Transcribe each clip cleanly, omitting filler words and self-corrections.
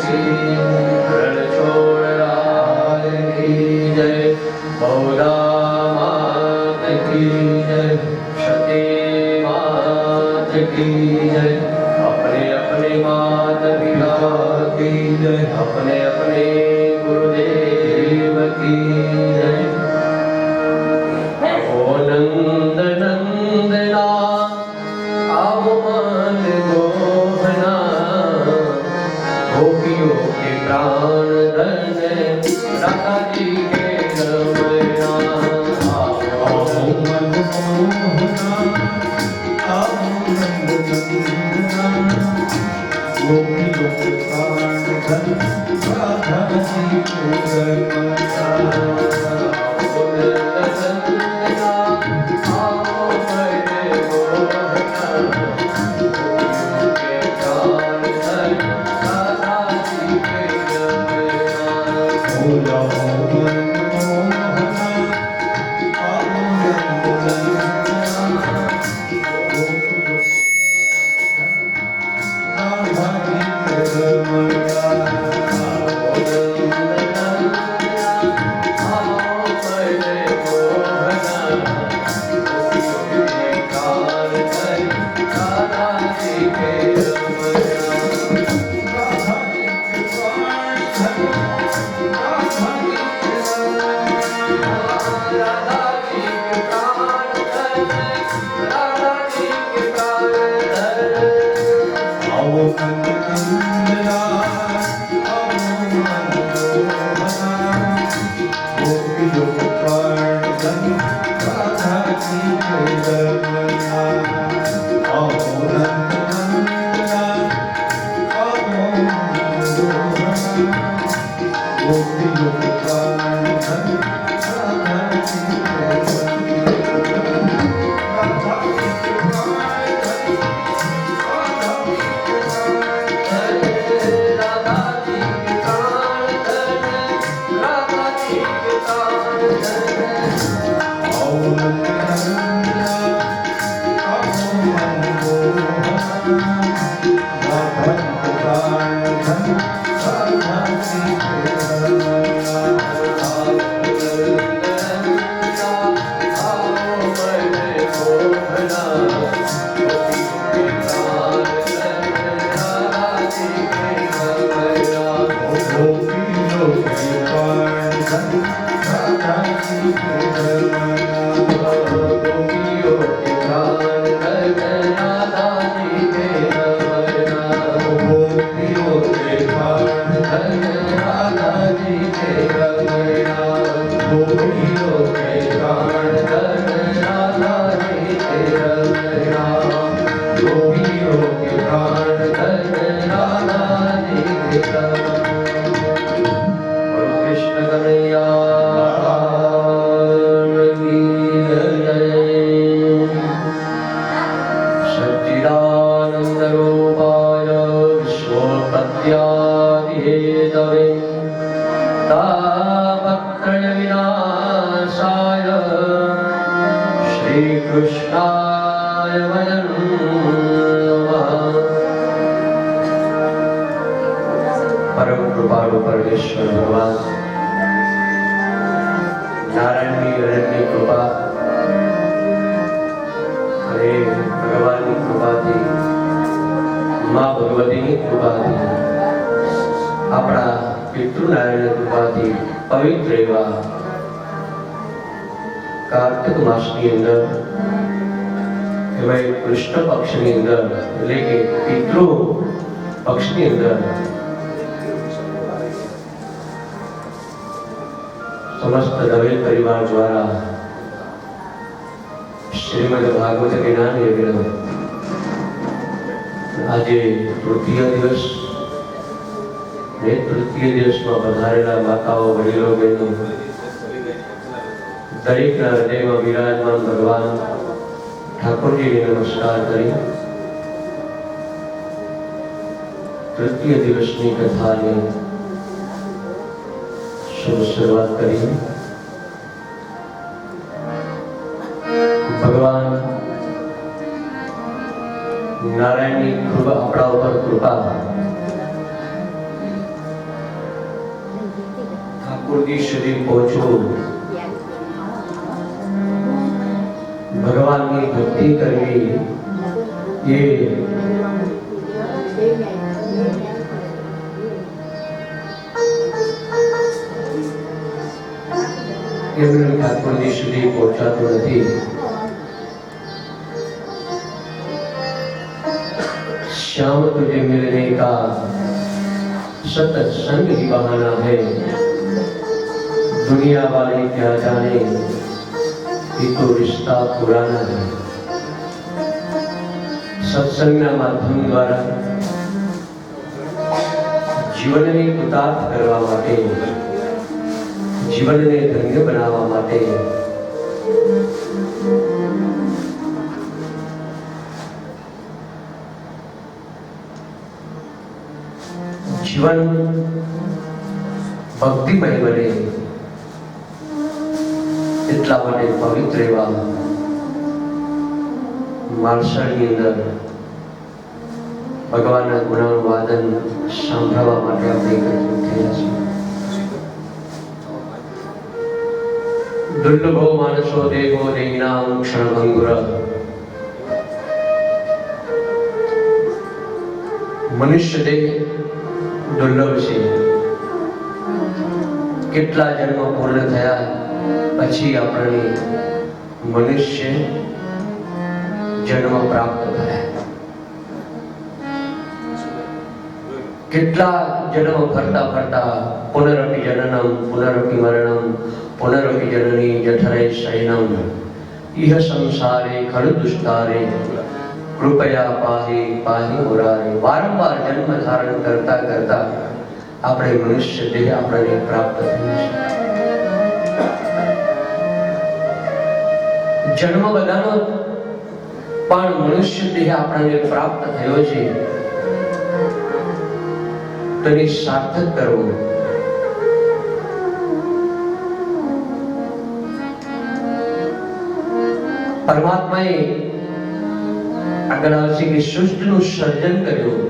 की रणछोड़ राज की जय। बौला मात की जय, सती मात की जय। अपने अपने मात पिता की जय, अपने अपने गुरुदेव की जय। ओ नंद नंदना आओ मन मोहना, गोपियों के प्राण धन राधा जी के रमया। आओ मन मोहना आओ नंद नंदना, गोपियों के प्राण धन राधा जी के रमया। समस्त दवे परिवार द्वारा श्रीमद भागवत ज्ञान यज्ञ आज तृतीय दिवस ने तृतीय दिवस में पधारेला माताओं वडीलो बहनों दरेक हृदय में विराजमान भगवान ठाकुर जी ने नमस्कार करी तृतीय दिवस की कथा ने शुभ शुरुआत करी। भगवान नारायण की कृपा अपना ऊपर कृपा કુળદી સુધી પહોંચવું, ભગવાનની ભક્તિ કરવી, એ એમનું ઠાકોરજી સુધી પહોંચાતું નથી. श्याम तुझे मिलने का सतत संग ही बहाना है, दुनिया वाले क्या जाने ये तो रिश्ता पुराना है. सत्संगના માધ્યમ દ્વારા જીવનને ઉતાર કરવા માટે, જીવનને ધન્ય બનાવવા માટે જીવન ભક્તિમય બને એટલા માટે પવિત્ર એવા માળસાની અંદર ભગવાનના ગુણોનું વાદન સાંભળવા માટે આપણે એકત્રિત થયા છીએ. દુર્લભો માનસો દેહો દેહિનામ ક્ષણભંગુર. મનુષ્ય દેહ દુર્લભ છે. કેટલા જન્મ પૂર્ણ થયા પછી આપણને મનુષ્ય જન્મ પ્રાપ્ત થાય. કેટલા જન્મ ફરતા ફરતા પુનરપી જનનમ પુનરપી મરણમ પુનરપી જનની જઠરે શયનમ ઇહ સંસારે ખલુ દુષ્કારે કૃપયા પાહી પાહી મુરારે. વારંવાર જન્મ ધારણ કરતા કરતા આપણે મનુષ્ય દેહ આપણને પ્રાપ્ત થયું છે. જન્મ બધાનો, પણ મનુષ્ય દેહ આપણને પ્રાપ્ત થયો છે તેને સાર્થક કરવો. પરમાત્માએ આગળ આવશે કે સૃષ્ટિનું સર્જન કર્યું,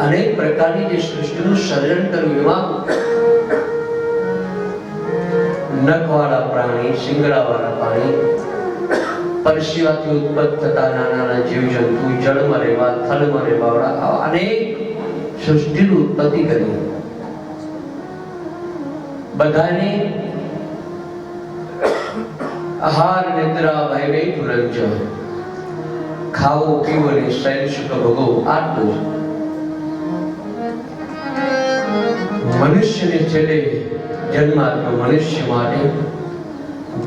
અનેક પ્રકારની જે સૃષ્ટિનું સર્જન કર્યું એમાં નખવાળા પ્રાણી, શિંગડાવાળા પ્રાણી, પરસેવાથી ઉત્પન્ન થતા નાના નાના જીવજંતુ, જળમાં રહેવા, થલમાં રહેવાવાળા, આવા અનેક સૃષ્ટિનું ઉત્પત્તિ કરી. બધાને આહાર નિદ્રા ભય ભય તુલંજ, ખાવું પીવું અને શૈલ સુખ ભોગવવું, આટલું જ. મનુષ્યને છેલ્લે જન્મ આપ્યો મનુષ્ય માટે.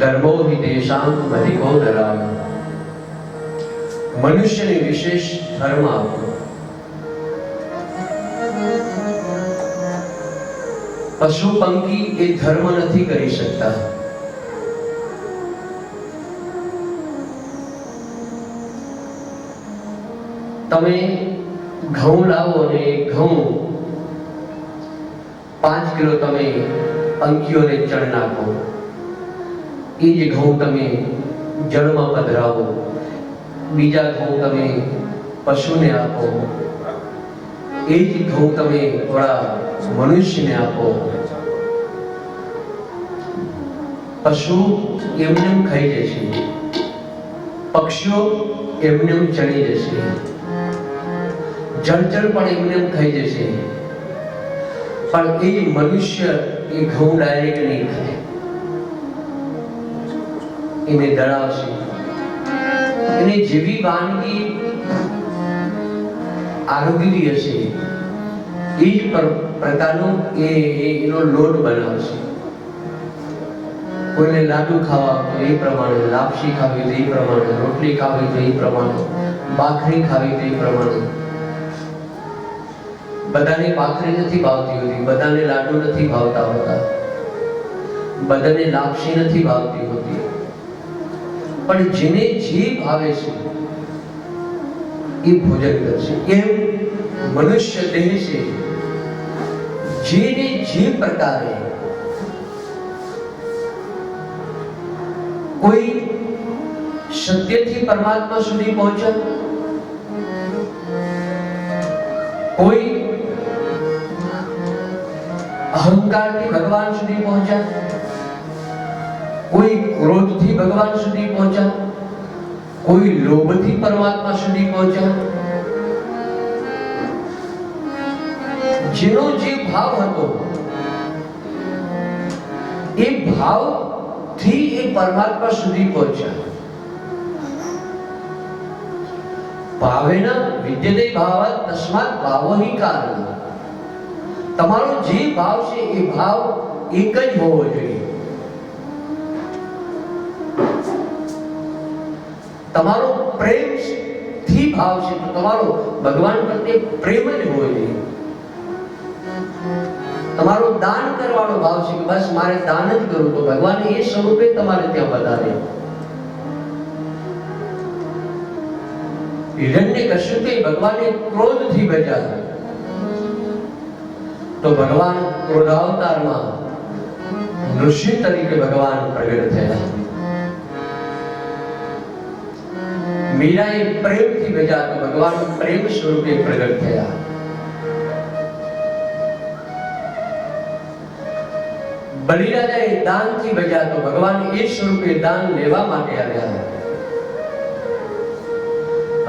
ધર્મો હિ દેશાંત અધિકો નરામ. મનુષ્યને વિશેષ ધર્મ આપ્યો. પશુ પંખી એ ધર્મ નથી કરી શકતા. તમે ઘઉં લાવો અને ઘઉં 5 કિલો તમે પંખીઓને ચણ નાખો, એ જ ઘઉં તમે જળમાં પધરાવો, બીજા ઘઉં તમે પશુને આપો, એ જ ઘઉં તમે થોડા મનુષ્યને આપો. પશુ એમને ખાઈ જશે, પક્ષીઓ એમને ચડી જશે, જળચર પણ એમને ખાઈ જશે, પણ એ મનુષ્ય એ ઘઉં ડાયરેક્ટ નહીં ખાય, એને દળાવશે. એને જેવી વાનગી આરોગી હશે એ જ પ્રકારનો એનો લોટ બનાવશે. કોઈને લાડુ ખાવા તો એ પ્રમાણે, લાપસી ખાવી તો એ પ્રમાણે, રોટલી ખાવી તો એ પ્રમાણે, ભાખરી ખાવી તો એ પ્રમાણે. બધાને ભાખરી નથી ભાવતી હોતી, બધાને લાડુ નથી ભાવતા હોતા, બધાને લાપસી નથી ભાવતી હોતી, પણ જેને જે ભાવે છે એ ભોજન કરશે. એમ મનુષ્ય દેહ છે, જેને જે પ્રકારે કોઈ સત્યથી પરમાત્મા સુધી પહોંચે, કોઈ અહંકારથી ભગવાન સુધી પહોંચ્યા, કોઈ ક્રોધથી ભગવાન સુધી પહોંચ્યા, કોઈ લોભથી પરમાત્મા સુધી પહોંચ્યા. જેનો જે ભાવ હતો એ ભાવથી એ પરમાત્મા સુધી પહોંચ્યા. ભાવેન વિદ્યતે ભાવાત તસ્માત ભાવો હિ કારણ. તમારો જે ભાવ છે એ ભાવ એક જ હોવો જોઈએ. તમારો પ્રેમ થી ભાવ છે તો તમારો ભગવાન પ્રત્યે પ્રેમ જ હોવો જોઈએ. તમારો દાન કરવાનો ભાવ છે કે બસ મારે દાન જ કરવું, તો ભગવાન એ સ્વરૂપે તમારે ત્યાં વધારે. હિરણ્યકશ્યપે ભગવાને ક્રોધથી બચ્યા તો ભગવાન ક્રોધાવતારમાં નૃસિંહ તરીકે ભગવાન પ્રગટ થયા. મીરાએ પ્રેમથી બચ્યા તો ભગવાન પ્રેમ સ્વરૂપે પ્રગટ થયા. બલિરાજાએ દાનથી બચ્યા તો ભગવાન એ સ્વરૂપે દાન લેવા માટે આવ્યા.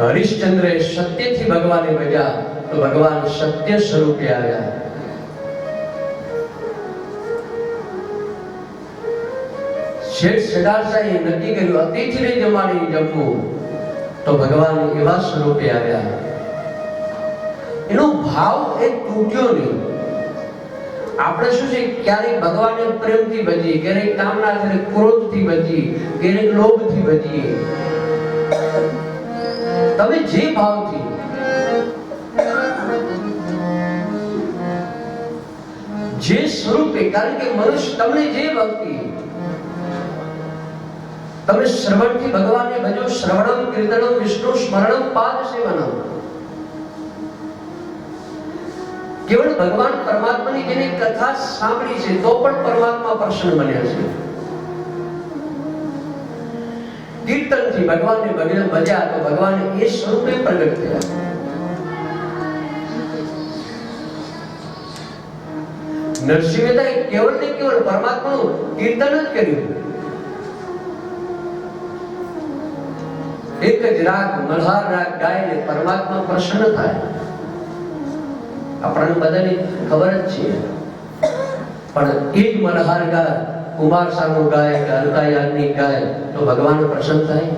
હરિશ્ચંદ્રએ સત્યથી ભગવાને બચ્યા તો ભગવાન સત્ય સ્વરૂપે આવ્યા. શેઠ સદાશાએ નક્કી કર્યું અતિથિને જમાડી જમવું, તો ભગવાન એવા સ્વરૂપે આવ્યા. એનો ભાવ એ તૂટ્યો નહીં. આપણે શું છે, ક્યારેક ભગવાનને પ્રેમથી ભજીએ, ક્યારેક કામના છે ક્રોધથી ભજીએ, ક્યારેક લોભથી ભજીએ. તમે જે ભાવથી જે સ્વરૂપે, કારણ કે મનુષ્ય તમને જે ભક્તિ તમે શ્રવણથી ભગવાનને ભજો, શ્રવણમ કીર્તનમ વિષ્ણુ સ્મરણમ પાદ સેવનમ. કેવળ ભગવાન પરમાત્માની જેને કથા સાંભળી છે તો પણ પરમાત્મા પ્રસન્ન બન્યા છે. કીર્તનથી ભગવાનને ભજ્યા તો ભગવાન એ સ્વરૂપે પ્રગટ થયા. નરસિંહ મહેતાએ કેવળ ને કેવળ પરમાત્માનું કીર્તન જ કર્યું. એક જ રાગ, મલ્હાર રાગ ગાઈને પરમાત્મા પ્રસન્ન થાય. આપણને બધાને ખબર જ છે. પણ એ જ મલ્હાર ગાય, કુમાર સાનુ ગાય કે અલકા યાજ્ઞિક ગાય તો ભગવાન પ્રસન્ન થાય.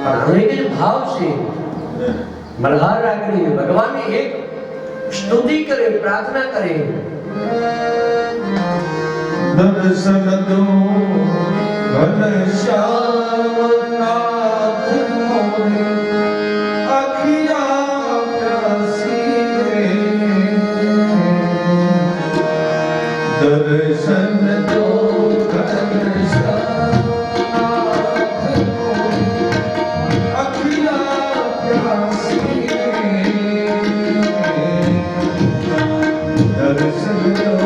પણ અનેક જ ભાવ છે મલ્હાર રાગની. ભગવાનને એક સ્તુતિ કરે, પ્રાર્થના કરે. દર્શન દો ઘનશ્યામ નાથ મોરે અખિયા પ્યાસી. દર્શન દો ઘનશ્યામ નાથ મોરે અખિયા પ્યાસી. દર્શન દો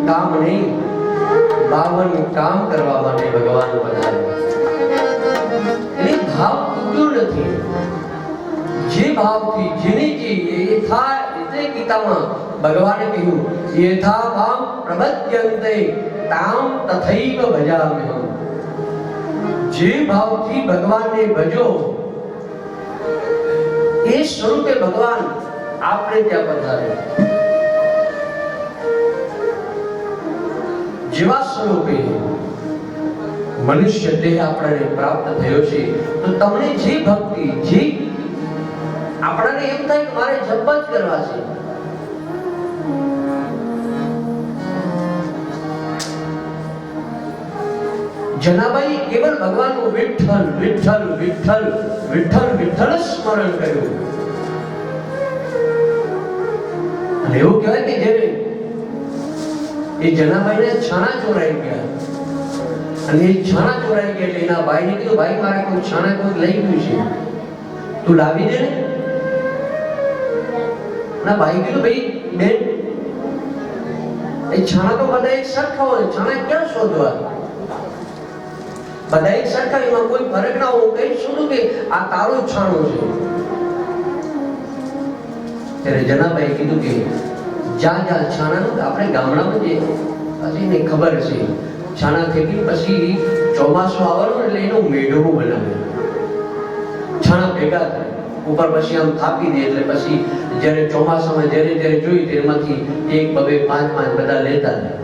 કામ નહીં, 52 કામ કરવા માટે ભગવાન પધાર્યા. એટલે ભાવ તૂટ્યો નથી. જે ભાવથી જેને જે યથા, એટલે ગીતામાં ભગવાને કહ્યું યથા ભાવ પ્રબધ્યન્તે તામ તથૈવ ભજામ્યહમ. જે ભાવથી ભગવાનને ભજો એ સ્વરૂપે ભગવાન આપણે ત્યાં પધારે. જેવા સ્વરૂપે મનુષ્ય દેહ આપણને પ્રાપ્ત થયો છે, તો તમને જે ભક્તિ, જે આપણને એમ થાય કે મારે જપ જ કરવા છે, જનાબાઈ કેવલ ભગવાનનું વિઠ્ઠલ વિઠ્ઠલ વિઠ્ઠલ વિઠ્ઠલ વિઠ્ઠલ સ્મરણ કર્યું. અને એવું કહેવાય કે જ્યારે એ જનાબાઈને છાણા ચોરાઈ ગયા, અને એ છાણા ચોરાઈ ગયા એટલે એના ભાઈને કીધું, ભાઈ મારે કોઈ છાણા કોઈ લઈ ગયું છે, તું લાવી દે ને. ના ભાઈ કીધું, ભાઈ બેન એ છાણા તો બધા એક સરખા હોય, છાણા ક્યાં શોધવા, બધા એક સરખા, એમાં કોઈ ફરક ના હોય. કઈ શોધું કે આ તારું છાણું છે. ત્યારે જનાબાઈ કીધું કે જ્યાં જ્યાં છાણાનું, આપણે ગામડામાં જે હજી ને ખબર છે, છાણા ફેંકી પછી ચોમાસું આવવાનું એટલે એનું મેઢવું બનાવે, છાણા ભેગા થાય ઉપર, પછી આમ થાપી દે, એટલે પછી જ્યારે ચોમાસામાં જ્યારે જ્યારે જોઈ તેમાંથી એક બબે પાંચ પાંચ બધા લેતા જાય.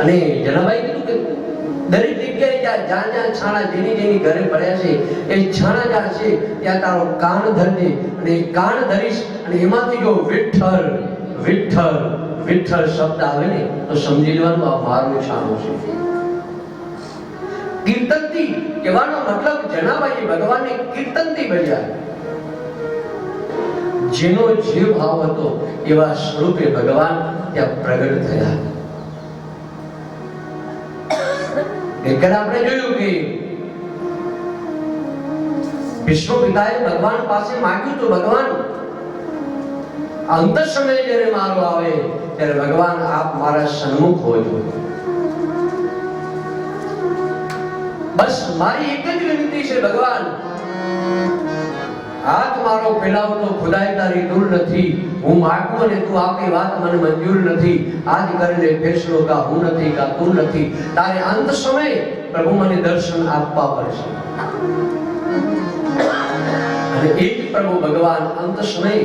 અને જનાબાઈ કીધું કે દરેક જગ્યાએ જ્યાં જ્યાં છાણા જેની જેની ઘરે પડ્યા છે, એ છાણા જ્યાં છે ત્યાં તારો કાન ધરજે, અને એ કાન ધરીશ અને એમાંથી જો વિઠ્ઠલ વિઠ્ઠલ વિઠ્ઠલ શબ્દ આવે ને તો સમજી લેવાનું આ મારું છાણું છે. કીર્તનથી કહેવાનો મતલબ જનાબાઈ ભગવાનને કીર્તનથી ભજ્યા. જેનો જે ભાવ હતો એવા સ્વરૂપે ભગવાન ત્યાં પ્રગટ થયા. એકવાર આપણે જોયું કે વિષ્ણુ પિતાએ ભગવાન પાસે માંગ્યું તો ભગવાન અંત સમયે જ્યારે મારો આવે ત્યારે ભગવાન આપ મારા સન્મુખ હોજો. બસ મારી એક જ વિનંતી છે ભગવાન, હાથ મારો ફેલાવતો ખુદાઈ તારી દૂર નથી, હું માગું અને તું આપી વાત મને મંજૂર નથી. આજ કરીને ફેસલો કા હું નથી કા તું નથી, તારે અંત સમયે પ્રભુ મને દર્શન આપવા પડશે. અને એ જ પ્રભુ ભગવાન અંત સમયે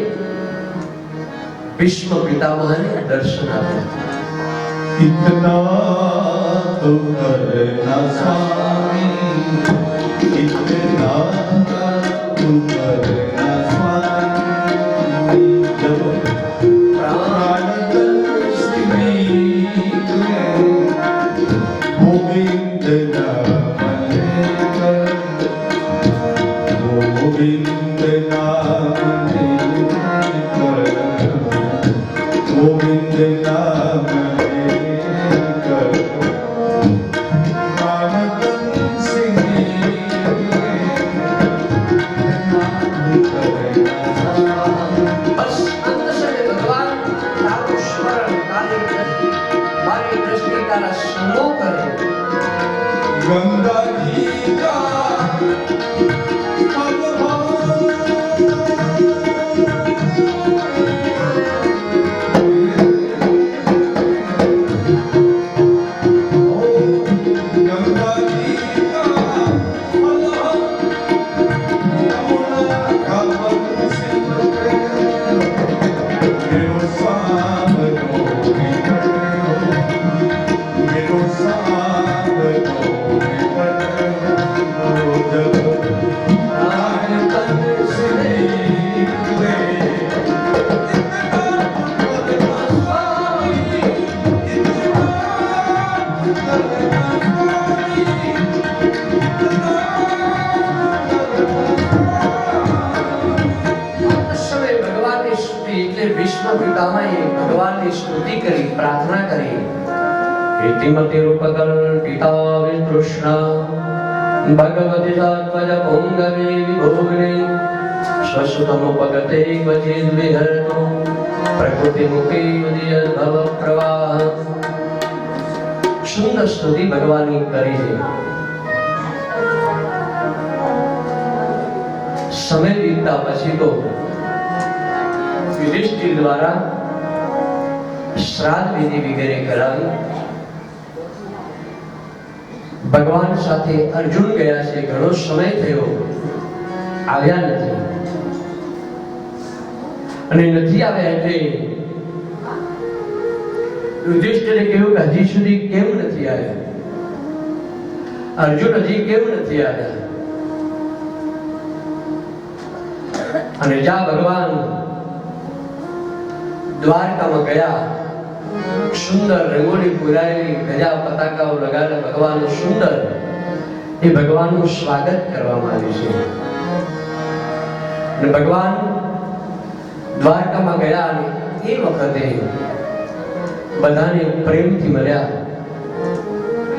ભીષ્મ પિતામહને દર્શન આપ્યા. इतना तो करना स्वामी, इतना तो करना स्वामी, जब प्राण दर्शनी गोविंद नाम लेकर, गोविंद नाम लेकर, गोविंद नाम गंगा जी का ભગવાનની સ્તુતિ કરી, પ્રાર્થના કરી. ઇતિમતિ રૂપકલ્પિતા વિતૃષ્ણા ભગવતી સાત્વજ પુંગવે વિભોગને સ્વસુતમુપગતે ક્વચિદ વિહરતો પ્રકૃતિ મુખે ઉદયદ્ભવ પ્રવાહ. સુંદર સ્તુતિ ભગવાનની કરી છે. સમય વીતતા પછી તો યુધિષ્ઠિર દ્વારા શ્રાદ્ધ વિધિ વગેરે કરાવી ભગવાન સાથે અર્જુન ગયા છે, ઘણો સમય થયો, આવ્યા નથી. અને નથી આવ્યા એટલે યુધિષ્ઠિરે કહ્યું કે હજી સુધી કેમ નથી આવ્યા? અર્જુન હજી કેમ નથી આવ્યા? અને જ્યાં ભગવાન દ્વારકામાં ગયા, સુંદર રંગોળી પુરાયેલી, ગજા પતાકાઓ લગાડેલા ભગવાનનું સુંદર એ ભગવાનનું સ્વાગત કરવામાં આવ્યું છે. અને ભગવાન દ્વારકામાં ગયા અને એ વખતે બધાને પ્રેમથી મળ્યા.